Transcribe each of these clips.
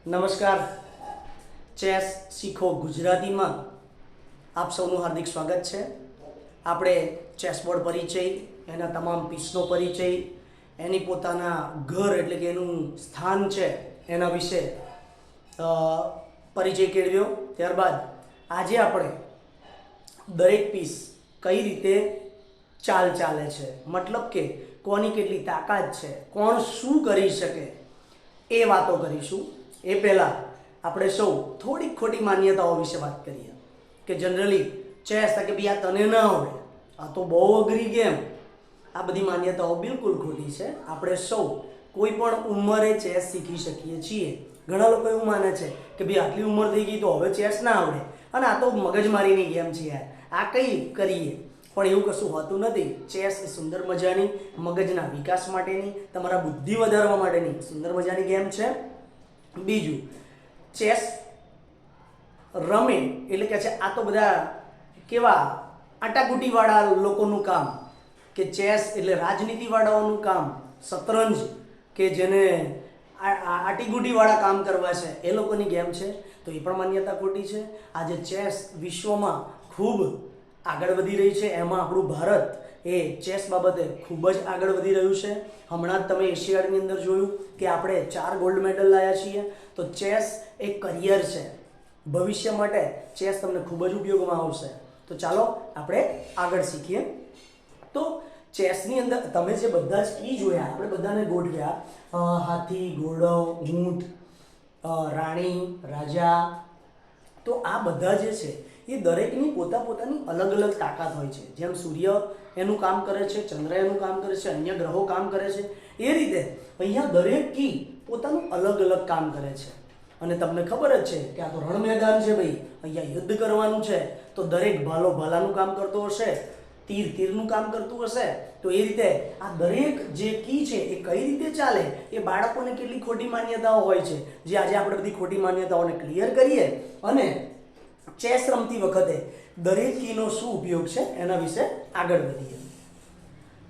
નમસ્કાર. ચેસ શીખો ગુજરાતીમાં આપ સૌનું હાર્દિક સ્વાગત છે. આપણે ચેસબોર્ડ પરિચય, એના તમામ પીસનો પરિચય, એની પોતાના ઘર એટલે કે એનું સ્થાન છે એના વિશે પરિચય કેળવ્યો. ત્યારબાદ આજે આપણે દરેક પીસ કઈ રીતે ચાલે છે, મતલબ કે કોની કેટલી તાકાત છે, કોણ શું કરી શકે એ વાતો કરીશું. એ પહેલાં આપણે સૌ થોડીક ખોટી માન્યતાઓ વિશે વાત કરીએ કે જનરલી ચેસ કે ભાઈ આ તને ના આવડે, આ તો બહુ અઘરી ગેમ. આ બધી માન્યતાઓ બિલકુલ ખોટી છે. આપણે સૌ કોઈ પણ ઉંમરે ચેસ શીખી શકીએ છીએ. ઘણા લોકો એવું માને છે કે ભાઈ આટલી ઉંમર થઈ ગઈ તો હવે ચેસ ના આવડે અને આ તો મગજમારીની ગેમ છે યાર, આ કંઈ કરીએ. પણ એવું કશું હોતું નથી. ચેસ એ સુંદર મજાની મગજના વિકાસ માટેની, તમારા બુદ્ધિ વધારવા માટેની સુંદર મજાની ગેમ છે. બીજું, ચેસ રમે એટલે કે છે આ તો બધા કેવા આટાકૂટીવાળા લોકોનું કામ, કે ચેસ એટલે રાજનીતિવાળાઓનું કામ, શતરંજ કે જેને આટીગુટીવાળા કામ કરવા છે એ લોકોની ગેમ છે. તો એ પણ માન્યતા ખોટી છે. આજે ચેસ વિશ્વમાં ખૂબ આગળ વધી રહી છે. એમાં આપણું ભારત એ ચેસ બાબતે ખૂબ જ આગળ વધી રહ્યું છે. હમણાં જ તમે એશિયાડની અંદર જોયું કે આપણે 4 ગોલ્ડ મેડલ લાવ્યા છીએ. તો ચેસ એક કરિયર છે. ભવિષ્ય માટે ચેસ તમને ખૂબ જ ઉપયોગમાં આવશે. તો ચાલો આપણે આગળ શીખીએ. તો ચેસની અંદર તમે જે બધા જ કી જોયા, આપણે બધાને ગોઠવ્યા: હાથી, ઘોડો, ઊંટ, રાણી, રાજા. તો આ બધા જે છે એ દરેકની પોતાની અલગ અલગ તાકાત હોય છે. જેમ સૂર્ય એનું કામ કરે છે, ચંદ્ર એનું કામ કરે છે, અન્ય ગ્રહો કામ કરે છે, એ રીતે અહીંયા દરેક કી પોતાનું અલગ અલગ કામ કરે છે. અને તમને ખબર જ છે કે આ તો રણ મેદાન છે ભાઈ, અહીંયા યુદ્ધ કરવાનું છે. તો દરેક ભાલો ભાલાનું કામ કરતો હશે, તીર તીરનું કામ કરતું હશે. તો એ રીતે આ દરેક જે કી છે એ કઈ રીતે ચાલે, એ બાળકોને કેટલી ખોટી માન્યતાઓ હોય છે, જે આજે આપણે બધી ખોટી માન્યતાઓને ક્લિયર કરીએ અને ચેસ રમતી વખતે દરેક કીનો શું ઉપયોગ છે એના વિશે આગળ વધીએ.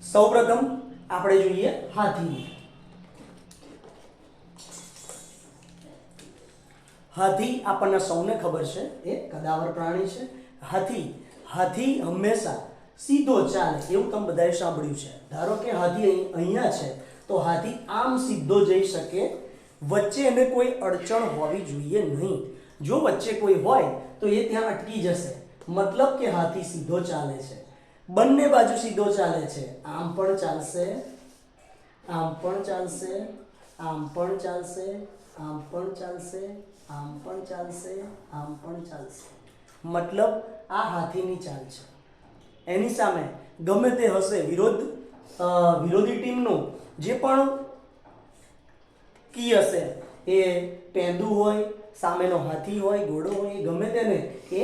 સૌપ્રથમ આપણે જોઈએ હાથી. હાથી આપણને સૌને ખબર છે એ કદાવર પ્રાણી છે. હાથી હંમેશા સીધો ચાલે એવું તમે બધાએ સાંભળ્યું છે. ધારો કે હાથી અહીંયા છે તો હાથી આમ સીધો જઈ શકે, વચ્ચે એને કોઈ અડચણ હોવી જોઈએ નહીં. જો વચ્ચે કોઈ હોય તો એ ત્યાં અટકી જશે. મતલબ કે હાથી સીધો ચાલે છે, બંને બાજુ સીધો ચાલે છે. આમ પણ ચાલશે, આમ પણ ચાલશે, આમ પણ ચાલશે, આમ પણ ચાલશે, આમ પણ ચાલશે, આમ પણ ચાલશે. મતલબ આ હાથીની ચાલ છે. એની સામે ગમે તે હશે વિરોધી ટીમનું જે પણ કી હશે, એ પેંદુ હોય, સામેનો હાથી હોય, ઘોડો હોય, ગમે તેને એ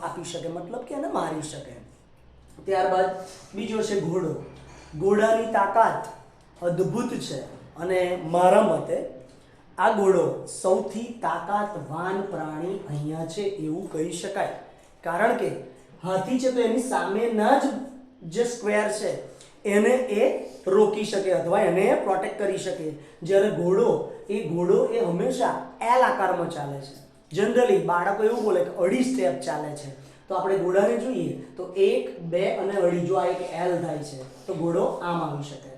આપી શકે, મતલબ કે એને મારી શકે. ત્યારબાદ બીજો છે ઘોડો. ઘોડાની તાકાત અદ્ભુત છે અને મારા મતે આ ઘોડો સૌથી તાકાતવાન પ્રાણી અહીંયા છે એવું કહી શકાય. કારણ કે હાથી છે તો એની સામેના જ જે સ્ક્વેર છે એને એ રોકી શકે અથવા એને પ્રોટેક્ટ કરી શકે. જ્યારે ઘોડો એ હંમેશા એલ આકારમાં ચાલે છે. જનરલી બાળકો એવું બોલે કે અઢી સ્ટેપ ચાલે છે. તો આપણે ઘોડાને જોઈએ તો 1, 2 અને અઢી. જો આ એક એલ થાય છે તો ઘોડો આમ આવી શકે.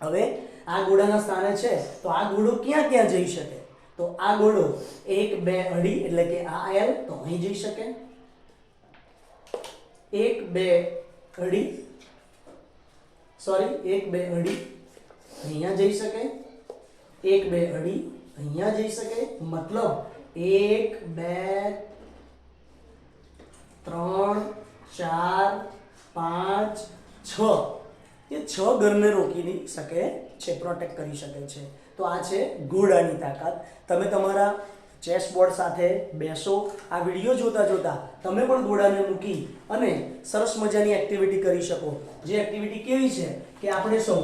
હવે આ ઘોડાના સ્થાને છે તો આ ઘોડો ક્યાં જઈ શકે? તો આ ઘોડો 1, 2, અઢી એટલે કે આ એલ તો અહીં જઈ શકે. 1, 2, અઢી, સોરી 1, 2, અઢી અહીંયા જઈ શકે. 1, 2, અઢી અહીંયા જઈ શકે. મતલબ 1, 2, 3, 4, 5, 6 એ 6 ઘરને રોકી શકે છે, પ્રોટેક્ટ કરી શકે છે. તો આ છે ઘોડાની તાકાત. તમે તમારા ચેસબોર્ડ સાથે બેસો, આ વિડીયો જોતા તમે પણ ઘોડાને મૂકી અને સરસ મજાની એક્ટિવિટી કરી શકો. જે એક્ટિવિટી કેવી છે કે આપણે સૌ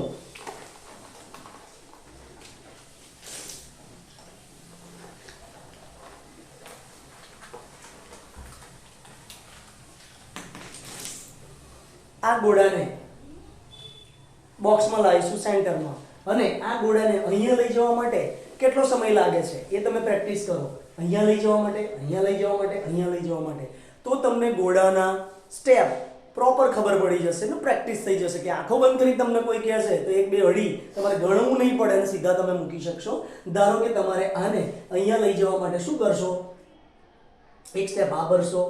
આ ઘોડાને બોક્સમાં લાવીશું સેન્ટરમાં, અને આ ઘોડાને અહીંયા લઈ જવા માટે કેટલો સમય લાગે છે એ તમે પ્રેક્ટિસ કરો, અહીંયા લઈ જવા માટે, અહીંયા લઈ જવા માટે, અહીંયા લઈ જવા માટે, તો તમને ઘોડાના સ્ટેપ પ્રોપર ખબર પડી જશે ને પ્રેક્ટિસ થઈ જશે કે આંખો બંધ કરી તમને કોઈ કહે છે તો એક બે અડી તમારે ગણવું નહીં પડે અને સીધા તમે મૂકી શકશો. ધારો કે તમારે આને અહીંયા લઈ જવા માટે શું કરશો, એક સ્ટેપ આ ભરશો,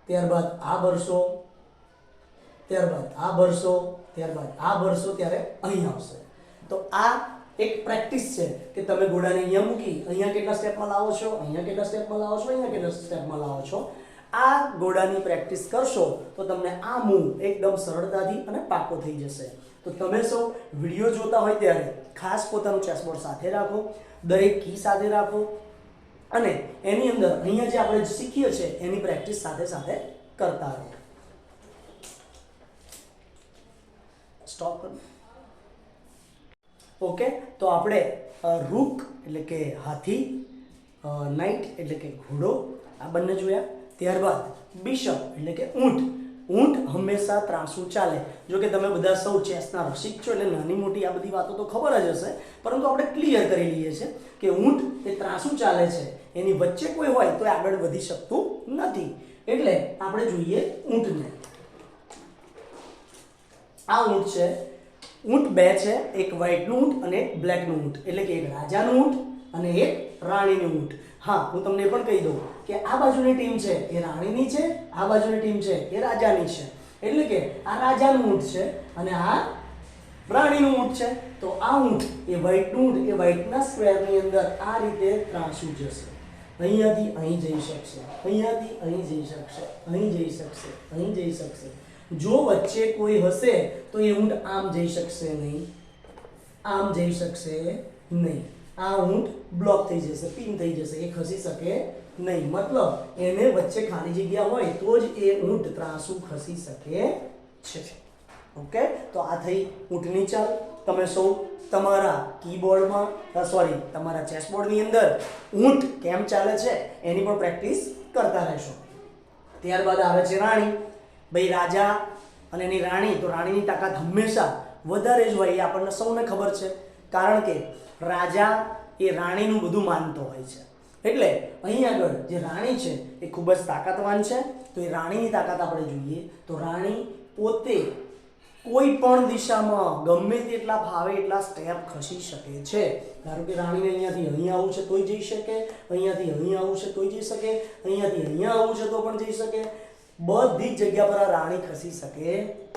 ત્યારબાદ આ ભરશો, ત્યારબાદ આ ભરશો, ત્યારબાદ આ ભરશો, ત્યારે અહીં આવશે. તો આ એક પ્રેક્ટિસ છે કે તમે ઘોડાને અહીંયા મૂકી અહીંયા કેટલા સ્ટેપમાં લાવો છો, અહીંયા કેટલા સ્ટેપમાં લાવો છો, અહીંયા કેટલા સ્ટેપમાં લાવો છો. આ ઘોડાની પ્રેક્ટિસ કરશો તો તમને આ મૂવ એકદમ સરળતાથી અને પાકો થઈ જશે. તો તમે સૌ વિડીયો જોતા હોય ત્યારે ખાસ પોતાનું ચેસબોર્ડ સાથે રાખો, દરેક કી સાથે રાખો અને એની અંદર અહીંયા જે આપણે શીખીએ છીએ એની પ્રેક્ટિસ સાથે સાથે કરતા રહો. સ્ટોપ કરો. ઓકે, તો આપણે રૂક એટલે કે હાથી, નાઇટ એટલે કે ઘોડો, આ બંને જોયા. ત્યારબાદ બિશપ એટલે કે ઊંટ. ઊંટ હંમેશા ત્રાંસુ ચાલે. જો કે તમે બધા સૌ ચેસના રસિક છો એટલે નાની મોટી આ બધી વાતો તો ખબર જ હશે, પરંતુ આપણે ક્લિયર કરી લઈએ છીએ કે ઊંટ એ ત્રાંસુ ચાલે છે, એની વચ્ચે કોઈ હોય તો આગળ વધી શકતું નથી. એટલે આપણે જોઈએ ઊંટને. આ ઊંટ છે. ઊંટ બે છે, એક વ્હાઈટનું ઊંટ અને એક બ્લેકનું ઊંટ, એટલે કે એક રાજાનું ઊંટ અને એક રાણીનું ઊંટ. હા, હું તમને એ પણ કહી દઉં કે આ બાજુની ટીમ છે એ રાણીની છે, આ બાજુની ટીમ છે એ રાજાની છે. એટલે કે આ રાજાનું ઊંટ છે અને આ રાણીનું ઊંટ છે. તો આ ઊંટ એ વ્હાઈટનું ઊંટ એ વ્હાઈટના સ્ક્વેરની અંદર આ રીતે ત્રાંસુ જશે. અહીંયાથી અહીં જઈ શકશે, અહીંયાથી અહીં જઈ શકશે, અહીં જઈ શકશે, અહીં જઈ શકશે. જો વચ્ચે કોઈ હશે તો એ ઊંટ આમ જઈ શકશે નહીં, આમ જઈ શકશે નહીં. આ ઊંટ બ્લોક થઈ જશે, પિન થઈ જશે, એ ખસી શકે નહીં. મતલબ એને વચ્ચે ખાલી જગ્યા હોય તો જ એ ઊંટ ત્રાંસુ ખસી શકે છે. ઓકે, તો આ થઈ ઊંટની ચાલ. તમે સૌ તમારા કીબોર્ડમાં તમારા ચેસબોર્ડની અંદર ઊંટ કેમ ચાલે છે એની પણ પ્રેક્ટિસ કરતા રહેશો. ત્યારબાદ આવે છે રાણી. ભાઈ રાજા અને એની રાણી, તો રાણીની તાકાત હંમેશા વધારે જ હોય એ આપણને સૌને ખબર છે, કારણ કે રાજા એ રાણીનું બધું માનતો હોય છે. એટલે અહીં આગળ જે રાણી છે એ ખૂબ જ તાકાતવાન છે. તો એ રાણીની તાકાત આપણે જોઈએ તો રાણી પોતે કોઈ પણ દિશામાં ગમે તેટલા ફાવે એટલા સ્ટેપ ખસી શકે છે. ધારો કે રાણીને અહીંયાથી અહીં આવવું છે તોય જઈ શકે, અહીંયાથી અહીં આવવું છે તોય જઈ શકે, અહીંયાથી અહીંયા આવવું છે તો પણ જઈ શકે. બધી જ જગ્યા પર આ રાણી ખસી શકે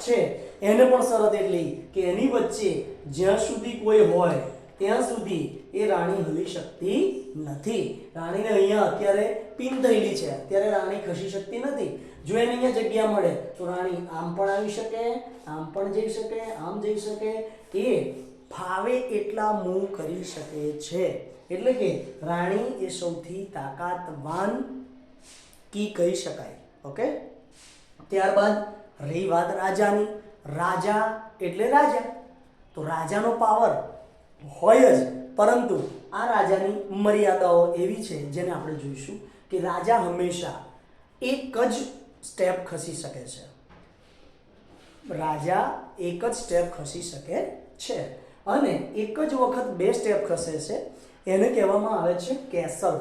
છે. એને પણ શરત એટલી કે એની વચ્ચે જ્યાં સુધી કોઈ હોય ત્યાં સુધી એ રાણી હલી શકતી નથી. રાણીને અહીંયા અત્યારે પિન થયેલી છે, અત્યારે રાણી ખસી શકતી નથી. જો એને અહીંયા જગ્યા મળે તો રાણી આમ પણ આવી શકે, આમ પણ જઈ શકે, આમ જઈ શકે. એ ફાવે એટલા મૂવ કરી શકે છે. એટલે કે રાણી એ સૌથી તાકાતવાન કી કહી શકાય. ઓકે, ત્યારબાદ રહી વાત રાજાની. રાજા એટલે રાજા, તો રાજાનો પાવર હોય જ, પરંતુ આ રાજાની મર્યાદાઓ એવી છે જેને આપણે જોઈશું કે રાજા હંમેશા એક જ સ્ટેપ ખસી શકે છે. રાજા એક જ સ્ટેપ ખસી શકે છે અને એક જ વખત બે સ્ટેપ ખસે છે. એને કહેવામાં આવે છે કેસલ.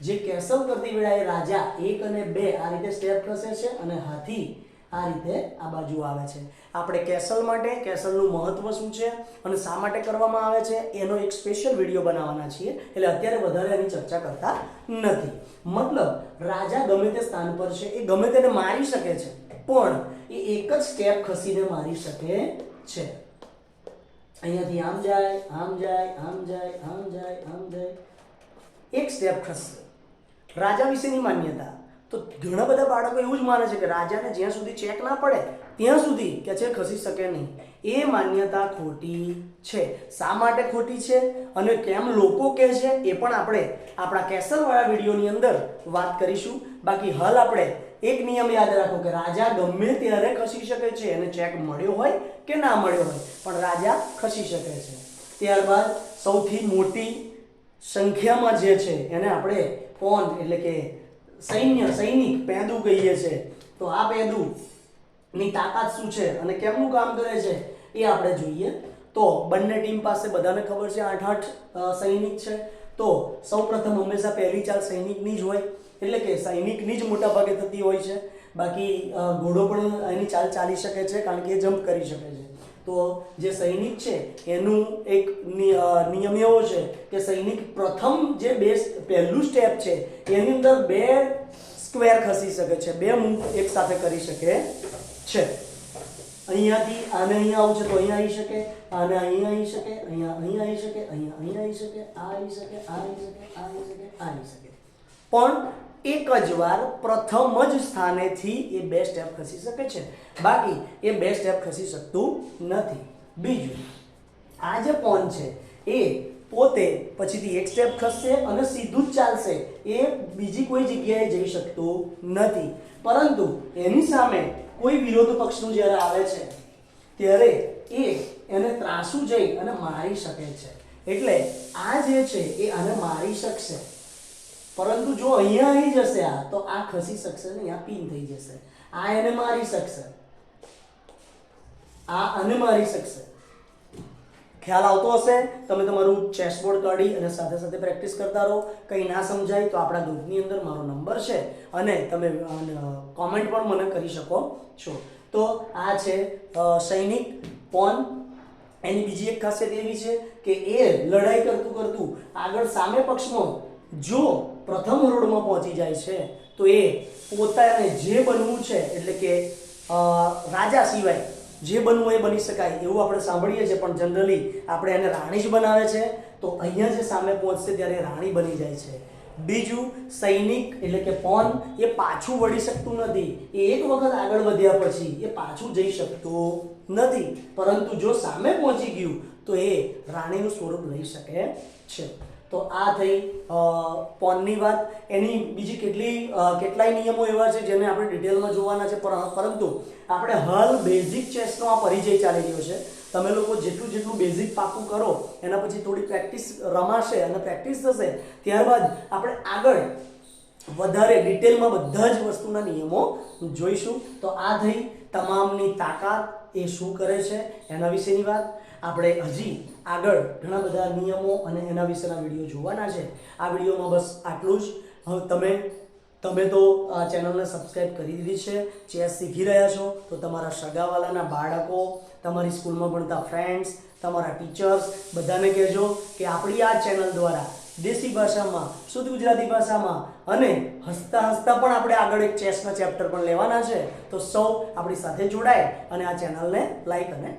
જે કેસલ કરતી વેળાએ રાજા 1 અને 2 આ રીતે સ્ટેપ ખસે છે અને હાથી આ રીતે આ બાજુ આવે છે. આપણે કેસલ માટે કેસલનું મહત્વ શું છે અને શા માટે કરવામાં આવે છે એનો એક સ્પેશિયલ વિડીયો બનાવવાના છીએ, એટલે અત્યારે વધારે એની ચર્ચા કરતા નથી. મતલબ રાજા ગમે તે સ્થાન પર છે, એ ગમે તેને મારી શકે છે, પણ એ એક જ સ્ટેપ ખસીને મારી શકે છે. અહીંયાથી આમ જાય, આમ જાય, આમ જાય, આમ જાય, આમ જાય, એક સ્ટેપ ખસશે. રાજા વિશેની માન્યતા તો ઘણા બધા બાળકો એવું જ માને છે કે રાજાને જ્યાં સુધી ચેક ના પડે ત્યાં સુધી કે છે ખસી શકે નહીં. એ માન્યતા ખોટી છે. શા માટે ખોટી છે અને કેમ લોકો કહે છે એ પણ આપણે આપણા કેસલવાળા વિડીયોની અંદર વાત કરીશું. બાકી હાલ આપણે એક નિયમ યાદ રાખો કે રાજા ગમે ત્યારે ખસી શકે છે, એને ચેક મળ્યો હોય કે ના મળ્યો હોય, પણ રાજા ખસી શકે છે. ત્યારબાદ સૌથી મોટી સંખ્યામાં જે છે એને આપણે કોણ એટલે કે સૈનિક પેદું કહીએ છીએ. તો આ પેદુની તાકાત શું છે અને કેમનું કામ કરે છે એ આપણે જોઈએ. તો બંને ટીમ પાસે બધાને ખબર છે 8-8 સૈનિક છે. તો સૌપ્રથમ હંમેશા પહેલી ચાલ સૈનિકની જ હોય, એટલે કે સૈનિકની જ મોટા ભાગે થતી હોય છે. બાકી ઘોડો પણ એની ચાલ ચાલી શકે છે કારણ કે એ જમ્પ કરી શકે છે. તો જે સૈનિક છે એનું એક નિયમ એવો છે કે સૈનિક પ્રથમ જે પહેલું સ્ટેપ છે એની અંદર 2 સ્ક્વેર ખસી શકે છે, 2 મૂવ એક સાથે કરી શકે છે. અહીંયાથી આને અહીંયા આવું છે તો અહીંયા આવી શકે, આને અહીંયા આવી શકે, અહીંયા આવી શકે, અહીંયા આવી શકે, આ આવી શકે, આ આવી શકે, આ આવી શકે, આ આવી શકે. પણ એક જ વાર પ્રથમ જ સ્થાનેથી એ 2 સ્ટેપ ખસી શકે છે, બાકી એ 2 સ્ટેપ ખસી શકતું નથી. બીજું, આ જે પોન છે એ પોતે પછીથી એક સ્ટેપ ખસશે અને સીધું જ ચાલશે, એ બીજી કોઈ જગ્યાએ જઈ શકતું નથી. પરંતુ એની સામે કોઈ વિરોધ પક્ષનું જ્યારે આવે છે ત્યારે એને ત્રાસું જઈ અને મારી શકે છે. એટલે આ જે છે એ આને મારી શકશે, પરંતુ જો અહીંયા આવી જશે આ તો આ ખસી શકશે નહીં, આ પિન થઈ જશે. આ એને મારી શકશે, આ આને મારી શકશે. ખ્યાલ આવતો હશે? તમે તમારું ચેસબોર્ડ કાઢી અને સાથે સાથે પ્રેક્ટિસ કરતા રહો. કંઈ ના સમજાય તો આપણા ગ્રુપની અંદર મારો નંબર છે અને તમે કોમેન્ટ પણ મને કરી શકો છો. તો આ છે સૈનિક પોન. એની બીજી એક ખાસિયત એવી છે કે એ લડાઈ કરતું કરતું આગળ સામે પક્ષમાં જો પ્રથમ હરોળમાં પહોંચી જાય છે તો એ પોતાને જે બનવું છે, એટલે કે રાજા સિવાય જે બનવું એ બની શકાય એવું આપણે સાંભળીએ છીએ, પણ જનરલી આપણે એને રાણી જ બનાવે છે. તો અહીંયા જે સામે પહોંચશે ત્યારે રાણી બની જાય છે. બીજું, સૈનિક એટલે કે પોન એ પાછું વળી શકતું નથી. એ એક વખત આગળ વધ્યા પછી એ પાછું જઈ શકતું નથી, પરંતુ જો સામે પહોંચી ગયું તો એ રાણીનું સ્વરૂપ લઈ શકે છે. તો આ થઈ પોનની વાત. એની બીજી કેટલાય નિયમો એવા છે જેને આપણે ડિટેલમાં જોવાના છે, પરંતુ આપણે હાલ બેઝિક ચેસનો આ પરિચય ચાલી રહ્યો છે. તમે લોકો જેટલું બેઝિક પાકું કરો એના પછી થોડી પ્રેક્ટિસ રમાશે અને પ્રેક્ટિસ થશે, ત્યારબાદ આપણે આગળ વધારે ડિટેલમાં બધા જ વસ્તુના નિયમો જોઈશું. તો આ થઈ તમામની તાકાત એ શું કરે છે એના વિશેની વાત. આપણે હજી આગળ ઘણા બધા નિયમો અને એના વિશેના વિડીયો જોવાના છે. આ વિડીયોમાં બસ આટલું જ. તમે તો આ ચેનલને સબસ્ક્રાઇબ કરી દીધી છે, ચેસ શીખી રહ્યા છો, તો તમારા સગાવાલાના બાળકો, તમારી સ્કૂલમાં ભણતા ફ્રેન્ડ્સ, તમારા ટીચર્સ બધાને કહેજો કે આપણી આ ચેનલ દ્વારા દેશી ભાષામાં, શુદ્ધ ગુજરાતી ભાષામાં અને હસતા હસતા પણ આપણે આગળ એક ચેસના ચેપ્ટર પણ લેવાના છે. તો સૌ આપણી સાથે જોડાય અને આ ચેનલને લાઈક અને